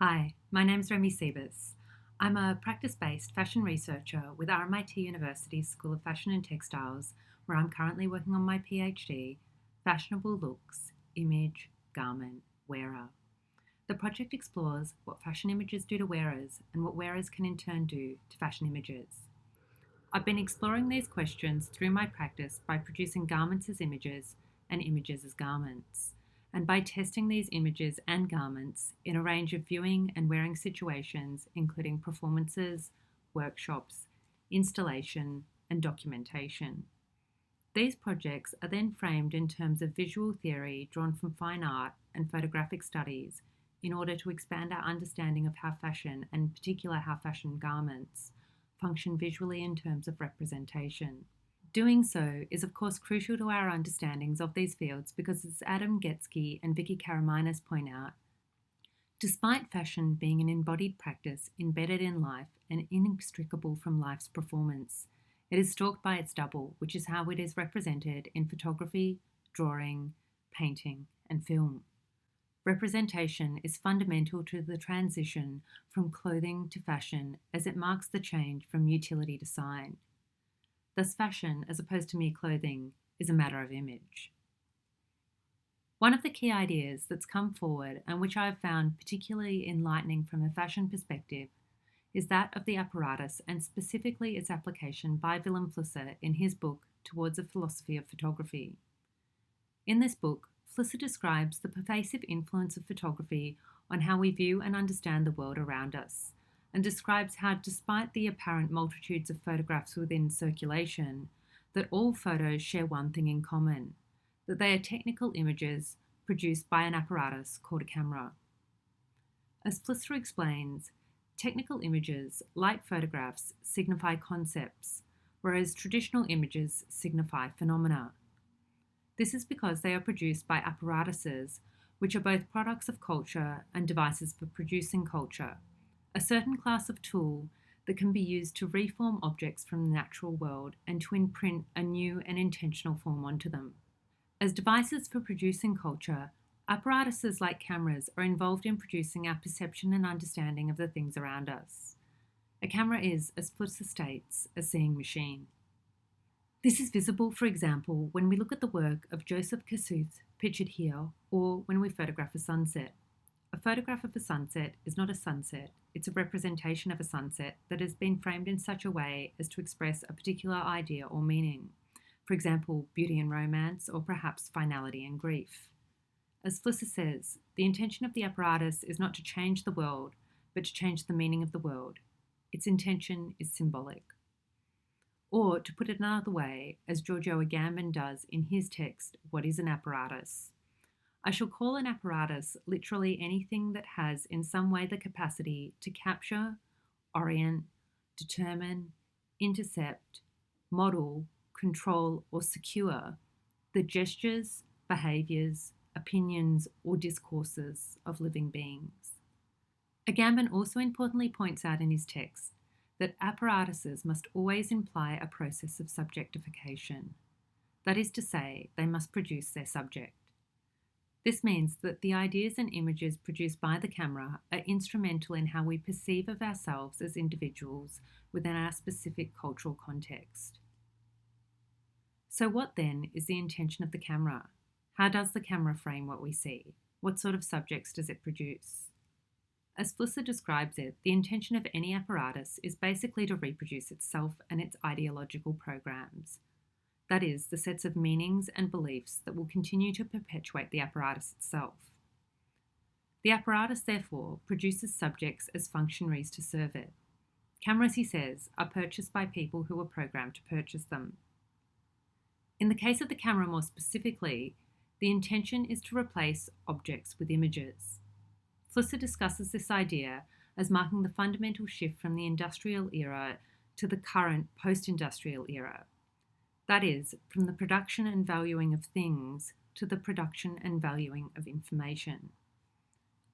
Hi, my name's Remie Cibis. I'm a practice-based fashion researcher with RMIT University's School of Fashion and Textiles, where I'm currently working on my PhD, Fashionable Looks, Image, Garment, Wearer. The project explores what fashion images do to wearers and what wearers can in turn do to fashion images. I've been exploring these questions through my practice by producing garments as images and images as garments, and by testing these images and garments in a range of viewing and wearing situations, including performances, workshops, installation, and documentation. These projects are then framed in terms of visual theory drawn from fine art and photographic studies in order to expand our understanding of how fashion, and in particular how fashion garments, function visually in terms of representation. Doing so is, of course, crucial to our understandings of these fields because, as Adam Getsky and Vicky Karaminas point out, despite fashion being an embodied practice embedded in life and inextricable from life's performance, it is stalked by its double, which is how it is represented in photography, drawing, painting, and film. Representation is fundamental to the transition from clothing to fashion as it marks the change from utility to sign. Thus, fashion, as opposed to mere clothing, is a matter of image. One of the key ideas that's come forward and which I have found particularly enlightening from a fashion perspective is that of the apparatus and specifically its application by Vilém Flusser in his book Towards a Philosophy of Photography. In this book, Flusser describes the pervasive influence of photography on how we view and understand the world around us, and describes how, despite the apparent multitudes of photographs within circulation, that all photos share one thing in common, that they are technical images produced by an apparatus called a camera. As Flusser explains, technical images, like photographs, signify concepts, whereas traditional images signify phenomena. This is because they are produced by apparatuses, which are both products of culture and devices for producing culture, a certain class of tool that can be used to reform objects from the natural world and to imprint a new and intentional form onto them. As devices for producing culture, apparatuses like cameras are involved in producing our perception and understanding of the things around us. A camera is, as Flusser states, a seeing machine. This is visible, for example, when we look at the work of Joseph Kosuth, pictured here, or when we photograph a sunset. A photograph of a sunset is not a sunset, it's a representation of a sunset that has been framed in such a way as to express a particular idea or meaning, for example, beauty and romance, or perhaps finality and grief. As Flusser says, the intention of the apparatus is not to change the world, but to change the meaning of the world. Its intention is symbolic. Or, to put it another way, as Giorgio Agamben does in his text, What is an Apparatus? I shall call an apparatus literally anything that has in some way the capacity to capture, orient, determine, intercept, model, control, or secure the gestures, behaviours, opinions, or discourses of living beings. Agamben also importantly points out in his text that apparatuses must always imply a process of subjectification. That is to say, they must produce their subject. This means that the ideas and images produced by the camera are instrumental in how we perceive of ourselves as individuals within our specific cultural context. So what then is the intention of the camera? How does the camera frame what we see? What sort of subjects does it produce? As Flusser describes it, the intention of any apparatus is basically to reproduce itself and its ideological programs. That is, the sets of meanings and beliefs that will continue to perpetuate the apparatus itself. The apparatus, therefore, produces subjects as functionaries to serve it. Cameras, he says, are purchased by people who are programmed to purchase them. In the case of the camera more specifically, the intention is to replace objects with images. Flusser discusses this idea as marking the fundamental shift from the industrial era to the current post-industrial era. That is, from the production and valuing of things to the production and valuing of information.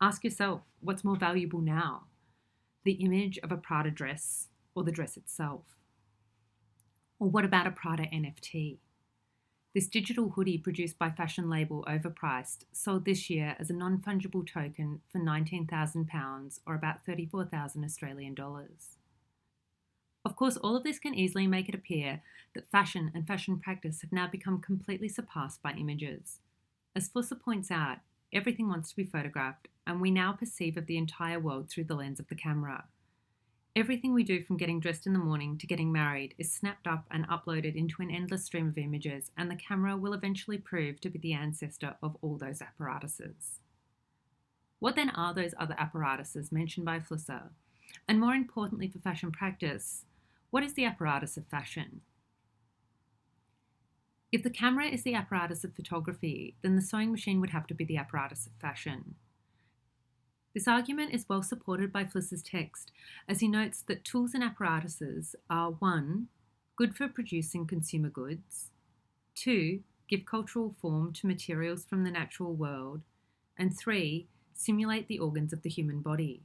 Ask yourself, what's more valuable now? The image of a Prada dress or the dress itself? Or what about a Prada NFT? This digital hoodie produced by fashion label Overpriced sold this year as a non-fungible token for £19,000 or about 34,000 Australian dollars. Of course, all of this can easily make it appear that fashion and fashion practice have now become completely surpassed by images. As Flusser points out, everything wants to be photographed, and we now perceive of the entire world through the lens of the camera. Everything we do from getting dressed in the morning to getting married is snapped up and uploaded into an endless stream of images, and the camera will eventually prove to be the ancestor of all those apparatuses. What then are those other apparatuses mentioned by Flusser? And more importantly for fashion practice, what is the apparatus of fashion? If the camera is the apparatus of photography, then the sewing machine would have to be the apparatus of fashion. This argument is well supported by Flusser's text, as he notes that tools and apparatuses are 1. Good for producing consumer goods, 2. Give cultural form to materials from the natural world, and 3. Simulate the organs of the human body.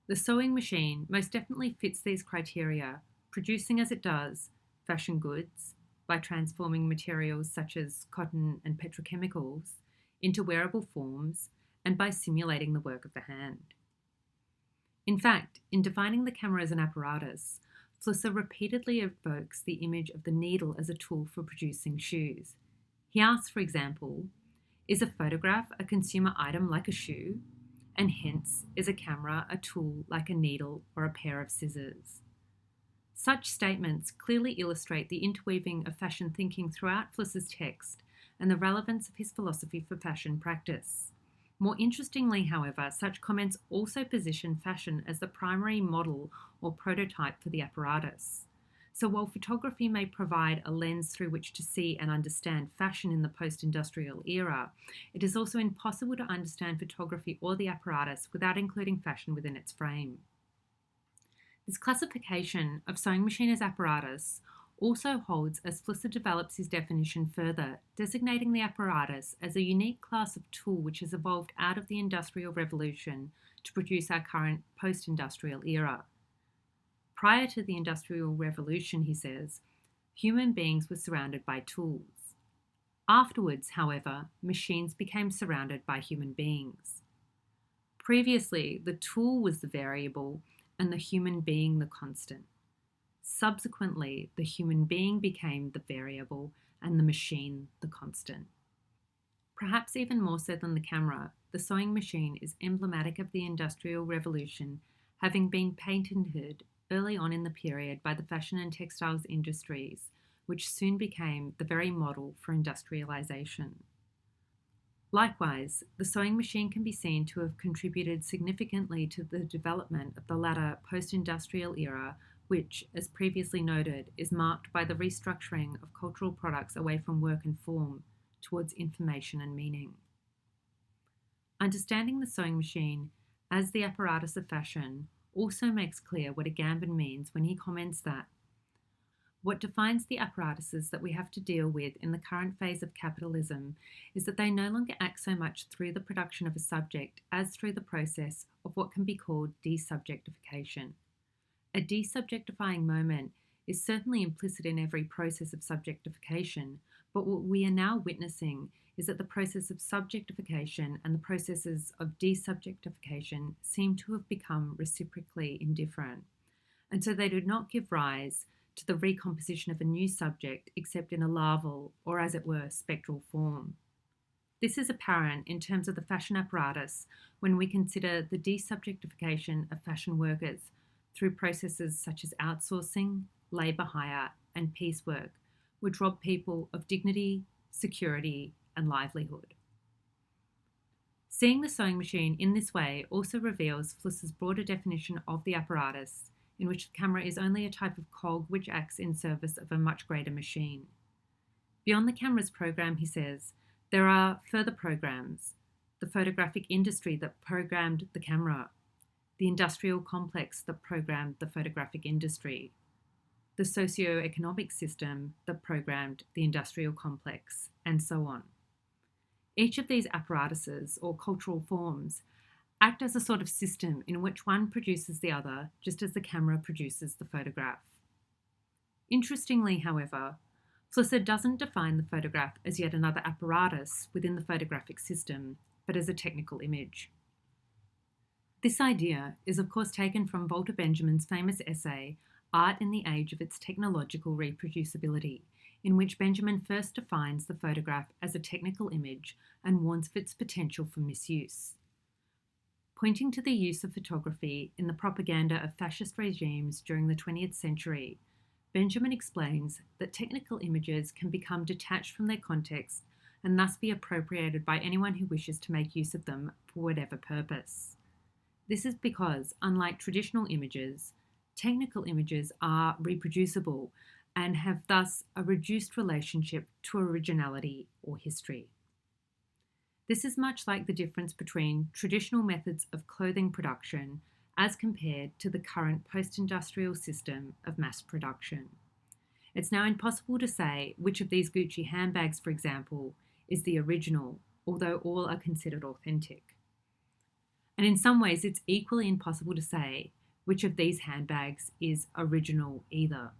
The sewing machine most definitely fits these criteria, producing as it does fashion goods by transforming materials such as cotton and petrochemicals into wearable forms, and by simulating the work of the hand. In fact, in defining the camera as an apparatus, Flusser repeatedly evokes the image of the needle as a tool for producing shoes. He asks, for example, is a photograph a consumer item like a shoe? And hence, is a camera a tool like a needle or a pair of scissors? Such statements clearly illustrate the interweaving of fashion thinking throughout Flusser's text and the relevance of his philosophy for fashion practice. More interestingly, however, such comments also position fashion as the primary model or prototype for the apparatus. So while photography may provide a lens through which to see and understand fashion in the post-industrial era, it is also impossible to understand photography or the apparatus without including fashion within its frame. This classification of sewing machine as apparatus also holds as Flusser develops his definition further, designating the apparatus as a unique class of tool which has evolved out of the Industrial Revolution to produce our current post-industrial era. Prior to the Industrial Revolution, he says, human beings were surrounded by tools. Afterwards, however, machines became surrounded by human beings. Previously, the tool was the variable and the human being the constant. Subsequently, the human being became the variable and the machine the constant. Perhaps even more so than the camera, the sewing machine is emblematic of the Industrial Revolution, having been patented early on in the period by the fashion and textiles industries, which soon became the very model for industrialization. Likewise, the sewing machine can be seen to have contributed significantly to the development of the latter post-industrial era, which, as previously noted, is marked by the restructuring of cultural products away from work and form towards information and meaning. Understanding the sewing machine as the apparatus of fashion also makes clear what Agamben means when he comments that what defines the apparatuses that we have to deal with in the current phase of capitalism is that they no longer act so much through the production of a subject as through the process of what can be called desubjectification. A desubjectifying moment is certainly implicit in every process of subjectification, but what we are now witnessing is that the process of subjectification and the processes of desubjectification seem to have become reciprocally indifferent, and so they do not give rise to the recomposition of a new subject except in a larval or, as it were, spectral form. This is apparent in terms of the fashion apparatus when we consider the desubjectification of fashion workers through processes such as outsourcing, labour hire, and piecework, which rob people of dignity, security, and livelihood. Seeing the sewing machine in this way also reveals Flusser's broader definition of the apparatus, in which the camera is only a type of cog which acts in service of a much greater machine. Beyond the camera's program, he says, there are further programs: the photographic industry that programmed the camera, the industrial complex that programmed the photographic industry, the socio-economic system that programmed the industrial complex, and so on. Each of these apparatuses, or cultural forms, act as a sort of system in which one produces the other, just as the camera produces the photograph. Interestingly, however, Flusser doesn't define the photograph as yet another apparatus within the photographic system, but as a technical image. This idea is of course taken from Walter Benjamin's famous essay, Art in the Age of Its Technological Reproducibility, in which Benjamin first defines the photograph as a technical image and warns of its potential for misuse. Pointing to the use of photography in the propaganda of fascist regimes during the 20th century, Benjamin explains that technical images can become detached from their context and thus be appropriated by anyone who wishes to make use of them for whatever purpose. This is because, unlike traditional images, technical images are reproducible and have thus a reduced relationship to originality or history. This is much like the difference between traditional methods of clothing production as compared to the current post-industrial system of mass production. It's now impossible to say which of these Gucci handbags, for example, is the original, although all are considered authentic. And in some ways, it's equally impossible to say which of these handbags is original either.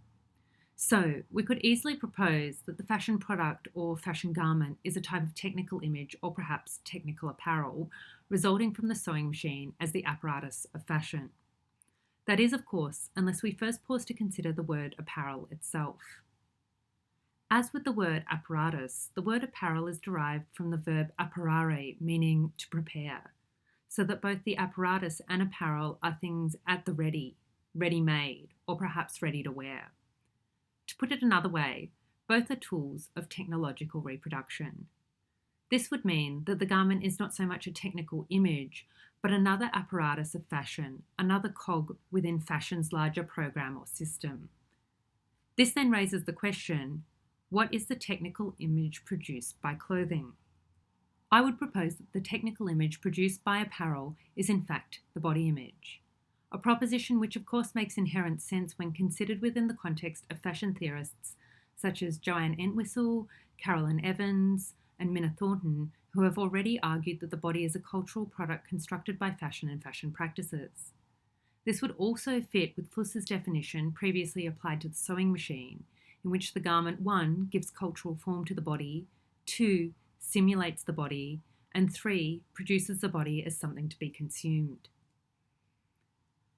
So, we could easily propose that the fashion product or fashion garment is a type of technical image or perhaps technical apparel, resulting from the sewing machine as the apparatus of fashion. That is, of course, unless we first pause to consider the word apparel itself. As with the word apparatus, the word apparel is derived from the verb apparare, meaning to prepare, so that both the apparatus and apparel are things at the ready, ready-made, or perhaps ready to wear. To put it another way, both are tools of technological reproduction. This would mean that the garment is not so much a technical image, but another apparatus of fashion, another cog within fashion's larger program or system. This then raises the question, what is the technical image produced by clothing? I would propose that the technical image produced by apparel is in fact the body image. A proposition which of course makes inherent sense when considered within the context of fashion theorists such as Joanne Entwistle, Carolyn Evans, and Minna Thornton, who have already argued that the body is a cultural product constructed by fashion and fashion practices. This would also fit with Flusser's definition previously applied to the sewing machine, in which the garment 1 gives cultural form to the body, 2 simulates the body, and 3 produces the body as something to be consumed.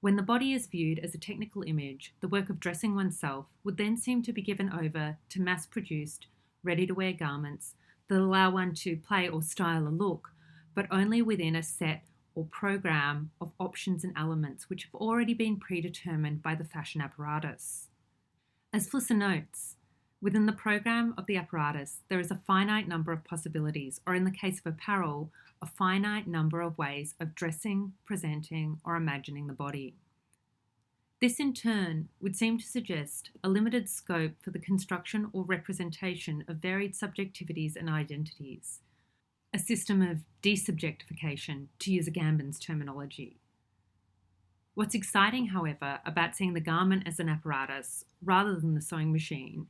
When the body is viewed as a technical image, the work of dressing oneself would then seem to be given over to mass-produced, ready-to-wear garments that allow one to play or style a look, but only within a set or program of options and elements which have already been predetermined by the fashion apparatus. As Flusser notes, within the program of the apparatus, there is a finite number of possibilities, or in the case of apparel, a finite number of ways of dressing, presenting, or imagining the body. This in turn would seem to suggest a limited scope for the construction or representation of varied subjectivities and identities, a system of desubjectification, to use Agamben's terminology. What's exciting, however, about seeing the garment as an apparatus rather than the sewing machine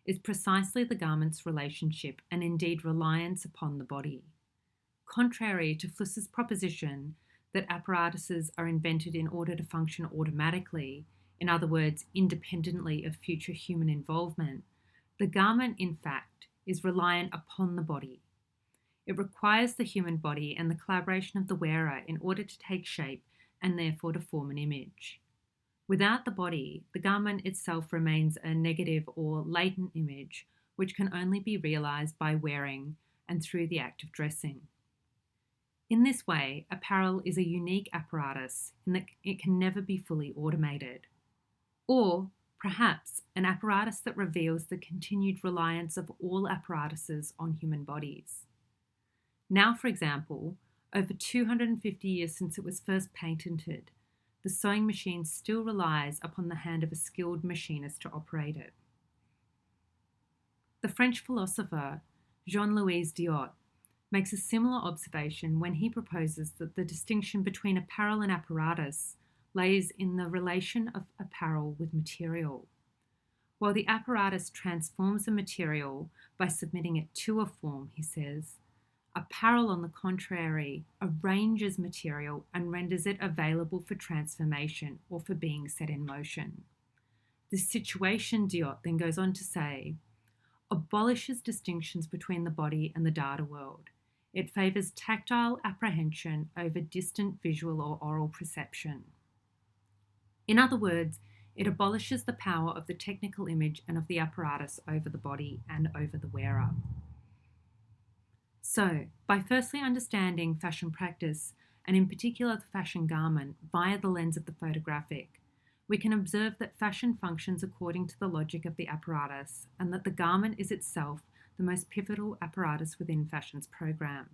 is precisely the garment's relationship and indeed reliance upon the body. Contrary to Flusser's proposition that apparatuses are invented in order to function automatically, in other words, independently of future human involvement, the garment, in fact, is reliant upon the body. It requires the human body and the collaboration of the wearer in order to take shape and therefore to form an image. Without the body, the garment itself remains a negative or latent image, which can only be realized by wearing and through the act of dressing. In this way, apparel is a unique apparatus in that it can never be fully automated. Or, perhaps, an apparatus that reveals the continued reliance of all apparatuses on human bodies. Now, for example, over 250 years since it was first patented, the sewing machine still relies upon the hand of a skilled machinist to operate it. The French philosopher Jean-Louis Diot makes a similar observation when he proposes that the distinction between apparel and apparatus lays in the relation of apparel with material. While the apparatus transforms a material by submitting it to a form, he says, apparel, on the contrary, arranges material and renders it available for transformation or for being set in motion. This situation, Diot then goes on to say, abolishes distinctions between the body and the data world. It favours tactile apprehension over distant visual or oral perception. In other words, it abolishes the power of the technical image and of the apparatus over the body and over the wearer. So, by firstly understanding fashion practice, and in particular the fashion garment, via the lens of the photographic, we can observe that fashion functions according to the logic of the apparatus, and that the garment is itself the most pivotal apparatus within fashion's program.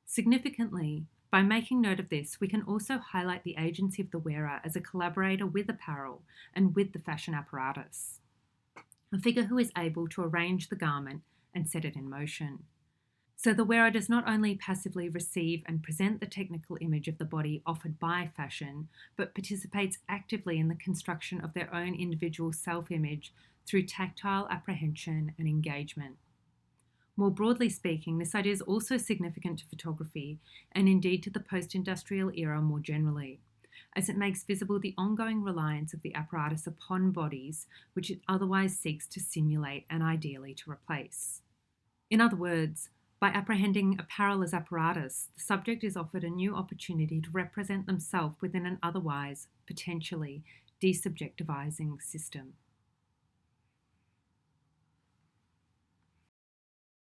Significantly, by making note of this, we can also highlight the agency of the wearer as a collaborator with apparel and with the fashion apparatus, a figure who is able to arrange the garment and set it in motion. So the wearer does not only passively receive and present the technical image of the body offered by fashion, but participates actively in the construction of their own individual self-image through tactile apprehension and engagement. More broadly speaking, this idea is also significant to photography and indeed to the post-industrial era more generally, as it makes visible the ongoing reliance of the apparatus upon bodies which it otherwise seeks to simulate and ideally to replace. In other words, by apprehending apparel as apparatus, the subject is offered a new opportunity to represent themselves within an otherwise, potentially, desubjectivizing system.